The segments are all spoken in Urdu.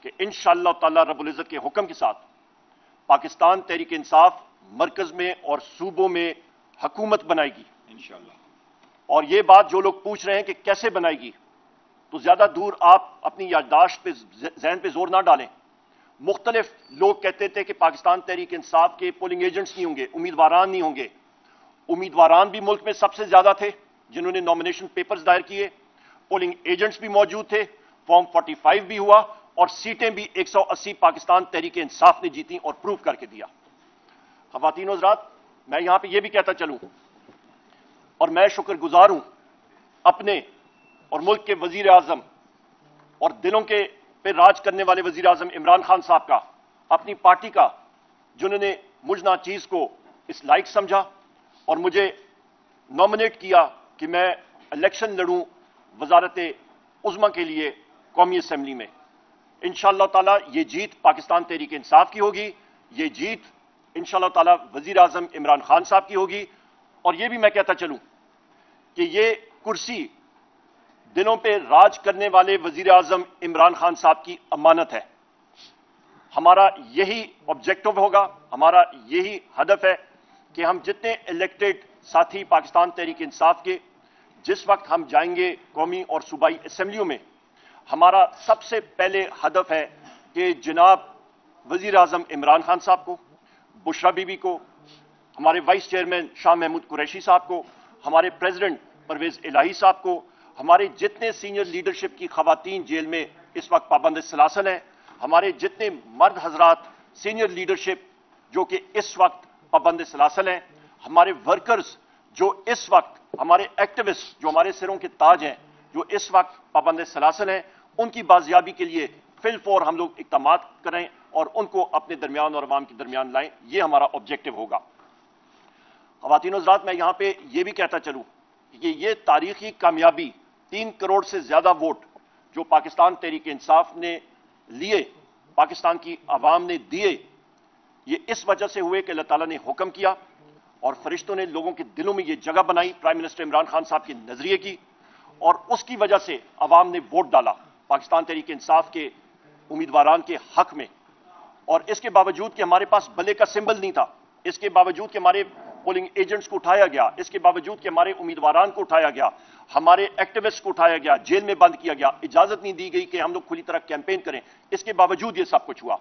کہ انشاءاللہ تعالی رب العزت کے حکم کے ساتھ پاکستان تحریک انصاف مرکز میں اور صوبوں میں حکومت بنائے گی انشاءاللہ۔ اور یہ بات جو لوگ پوچھ رہے ہیں کہ کیسے بنائے گی، تو زیادہ دور آپ اپنی یادداشت پہ ذہن پہ زور نہ ڈالیں۔ مختلف لوگ کہتے تھے کہ پاکستان تحریک انصاف کے پولنگ ایجنٹس نہیں ہوں گے، امیدواران نہیں ہوں گے۔ امیدواران بھی ملک میں سب سے زیادہ تھے جنہوں نے نامینیشن پیپرز دائر کیے، پولنگ ایجنٹس بھی موجود تھے، فارم 45 بھی ہوا، اور سیٹیں بھی 180 پاکستان تحریک انصاف نے جیتی اور پروف کر کے دیا۔ خواتین و حضرات، میں یہاں پہ یہ بھی کہتا چلوں اور میں شکر گزار ہوں اپنے اور ملک کے وزیر اعظم اور دلوں کے پہ راج کرنے والے وزیر اعظم عمران خان صاحب کا، اپنی پارٹی کا، جنہوں نے مجھ ناچیز کو اس لائق سمجھا اور مجھے نامنیٹ کیا کہ میں الیکشن لڑوں وزارت عظمیٰ کے لیے قومی اسمبلی میں۔ انشاءاللہ تعالیٰ یہ جیت پاکستان تحریک انصاف کی ہوگی، یہ جیت انشاءاللہ تعالیٰ وزیر اعظم عمران خان صاحب کی ہوگی۔ اور یہ بھی میں کہتا چلوں کہ یہ کرسی دنوں پہ راج کرنے والے وزیر اعظم عمران خان صاحب کی امانت ہے۔ ہمارا یہی آبجیکٹو ہوگا، ہمارا یہی ہدف ہے کہ ہم جتنے الیکٹڈ ساتھی پاکستان تحریک انصاف کے جس وقت ہم جائیں گے قومی اور صوبائی اسمبلیوں میں، ہمارا سب سے پہلے ہدف ہے کہ جناب وزیر اعظم عمران خان صاحب کو، بشرا بی بی کو، ہمارے وائس چیئرمین شاہ محمود قریشی صاحب کو، ہمارے پریزیڈنٹ پرویز الہی صاحب کو، ہمارے جتنے سینئر لیڈرشپ کی خواتین جیل میں اس وقت پابند سلاسل ہیں، ہمارے جتنے مرد حضرات سینئر لیڈرشپ جو کہ اس وقت پابند سلاسل ہیں، ہمارے ورکرز جو اس وقت، ہمارے ایکٹیوسٹ جو ہمارے سروں کے تاج ہیں، جو اس وقت پابند سلاسل ہیں، ان کی بازیابی کے لیے فی الفور ہم لوگ اقدامات کریں اور ان کو اپنے درمیان اور عوام کے درمیان لائیں۔ یہ ہمارا آبجیکٹو ہوگا۔ خواتین و حضرات، میں یہاں پہ یہ بھی کہتا چلوں کہ یہ تاریخی کامیابی 3 کروڑ سے زیادہ ووٹ جو پاکستان تحریک انصاف نے لیے، پاکستان کی عوام نے دیے، یہ اس وجہ سے ہوئے کہ اللہ تعالیٰ نے حکم کیا اور فرشتوں نے لوگوں کے دلوں میں یہ جگہ بنائی پرائم منسٹر عمران خان صاحب کے نظریے کی، اور اس کی وجہ سے عوام نے ووٹ ڈالا پاکستان تحریک انصاف کے امیدواران کے حق میں۔ اور اس کے باوجود کہ ہمارے پاس بلے کا سمبل نہیں تھا، اس کے باوجود کہ ہمارے پولنگ ایجنٹس کو اٹھایا گیا، اس کے باوجود کہ ہمارے امیدواران کو اٹھایا گیا، ہمارے ایکٹیوسٹ کو اٹھایا گیا، جیل میں بند کیا گیا، اجازت نہیں دی گئی کہ ہم لوگ کھلی طرح کیمپین کریں، اس کے باوجود یہ سب کچھ ہوا۔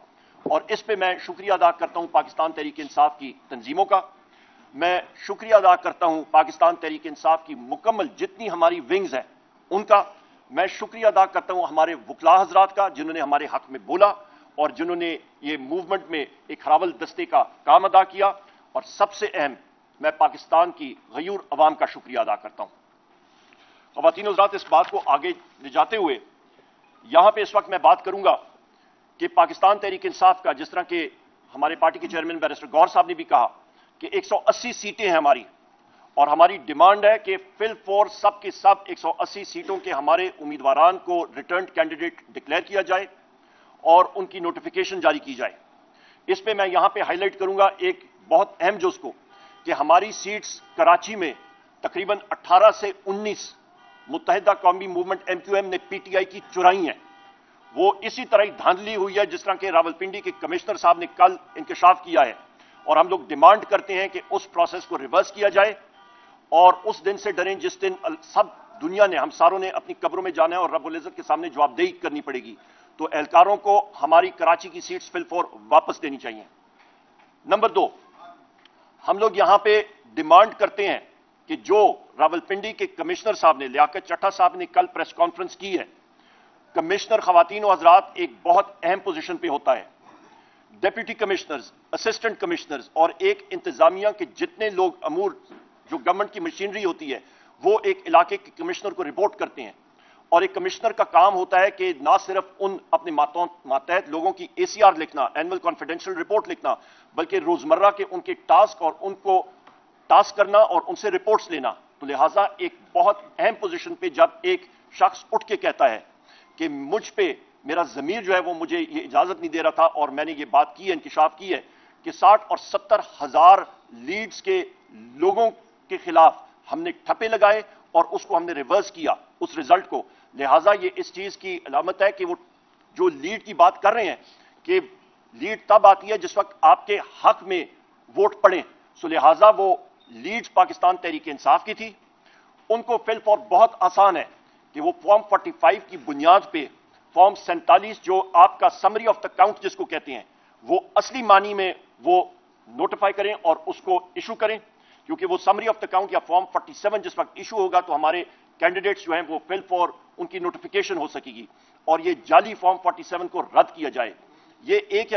اور اس پہ میں شکریہ ادا کرتا ہوں پاکستان تحریک انصاف کی تنظیموں کا، میں شکریہ ادا کرتا ہوں پاکستان تحریک انصاف کی مکمل جتنی ہماری ونگز ہیں ان کا، میں شکریہ ادا کرتا ہوں ہمارے وکلاء حضرات کا جنہوں نے ہمارے حق میں بولا اور جنہوں نے یہ موومنٹ میں ایک ہراول دستے کا کام ادا کیا، اور سب سے اہم میں پاکستان کی غیور عوام کا شکریہ ادا کرتا ہوں۔ خواتین و حضرات، اس بات کو آگے لے جاتے ہوئے یہاں پہ اس وقت میں بات کروں گا کہ پاکستان تحریک انصاف کا، جس طرح کہ ہمارے پارٹی کے چیئرمین بیرسٹر گور صاحب نے بھی کہا کہ 180 سیٹیں ہیں ہماری، اور ہماری ڈیمانڈ ہے کہ فی الفور سب کے سب 180 سیٹوں کے ہمارے امیدواران کو ریٹرنڈ کینڈیڈیٹ ڈکلیئر کیا جائے اور ان کی نوٹیفیکیشن جاری کی جائے۔ اس پہ میں یہاں پہ ہائی لائٹ کروں گا ایک بہت اہم جز کو کہ ہماری سیٹس کراچی میں تقریباً 18 سے 19 متحدہ قومی موومنٹ MQM نے PTI کی چرائی ہیں، وہ اسی طرح ہی دھاندلی ہوئی ہے جس طرح کہ راولپنڈی کے کمشنر صاحب نے کل انکشاف کیا ہے، اور ہم لوگ ڈیمانڈ کرتے ہیں کہ اس پروسیس کو ریورس کیا جائے اور اس دن سے ڈریں جس دن سب دنیا نے، ہم ساروں نے اپنی قبروں میں جانا ہے اور رب العزت کے سامنے جواب دہی کرنی پڑے گی، تو اہلکاروں کو ہماری کراچی کی سیٹس فی الفور واپس دینی چاہیے۔ نمبر 2، ہم لوگ یہاں پہ ڈیمانڈ کرتے ہیں کہ جو راولپنڈی کے کمشنر صاحب نے، لیاقت چٹھا صاحب نے کل پریس کانفرنس کی ہے، کمشنر خواتین و حضرات ایک بہت اہم پوزیشن پہ ہوتا ہے، ڈیپٹی کمشنرز، اسسٹنٹ کمشنرز اور ایک انتظامیہ کے جتنے لوگ امور جو گورنمنٹ کی مشینری ہوتی ہے وہ ایک علاقے کے کمشنر کو رپورٹ کرتے ہیں، اور ایک کمشنر کا کام ہوتا ہے کہ نہ صرف ان اپنے ماتحت لوگوں کی ACR لکھنا، اینول کانفیڈینشیل رپورٹ لکھنا، بلکہ روزمرہ کے ان کے ٹاسک اور ان کو ٹاسک کرنا اور ان سے رپورٹس لینا۔ تو لہٰذا ایک بہت اہم پوزیشن پہ جب ایک شخص اٹھ کے کہتا ہے کہ مجھ پہ میرا ضمیر جو ہے وہ مجھے یہ اجازت نہیں دے رہا تھا، اور میں نے یہ بات کی ہے، انکشاف کی ہے کہ 60 اور 70 ہزار لیڈز کے لوگوں کے خلاف ہم نے ٹھپے لگائے اور اس کو ہم نے ریورس کیا اس رزلٹ کو، لہٰذا یہ اس چیز کی علامت ہے کہ وہ جو لیڈ کی بات کر رہے ہیں کہ لیڈ تب آتی ہے جس وقت آپ کے حق میں ووٹ پڑیں، سو لہٰذا وہ لیڈ پاکستان تحریک انصاف کی تھی. ان کو فل فور بہت آسان ہے کہ وہ فارم 45 کی بنیاد پہ فارم 47 جو آپ کا سمری آف دا کاؤنٹ جس کو کہتے ہیں وہ اصلی معنی میں وہ نوٹیفائی کریں اور اس کو ایشو کریں، کیونکہ وہ سمری آف دا کاؤنٹ یا فارم 47 جس وقت ایشو ہوگا تو ہمارے کینڈیڈیٹس جو ہیں وہ فل فور ان کی نوٹیفیکیشن ہو سکے گی اور یہ جعلی فارم 47 کو رد کیا جائے. یہ ایک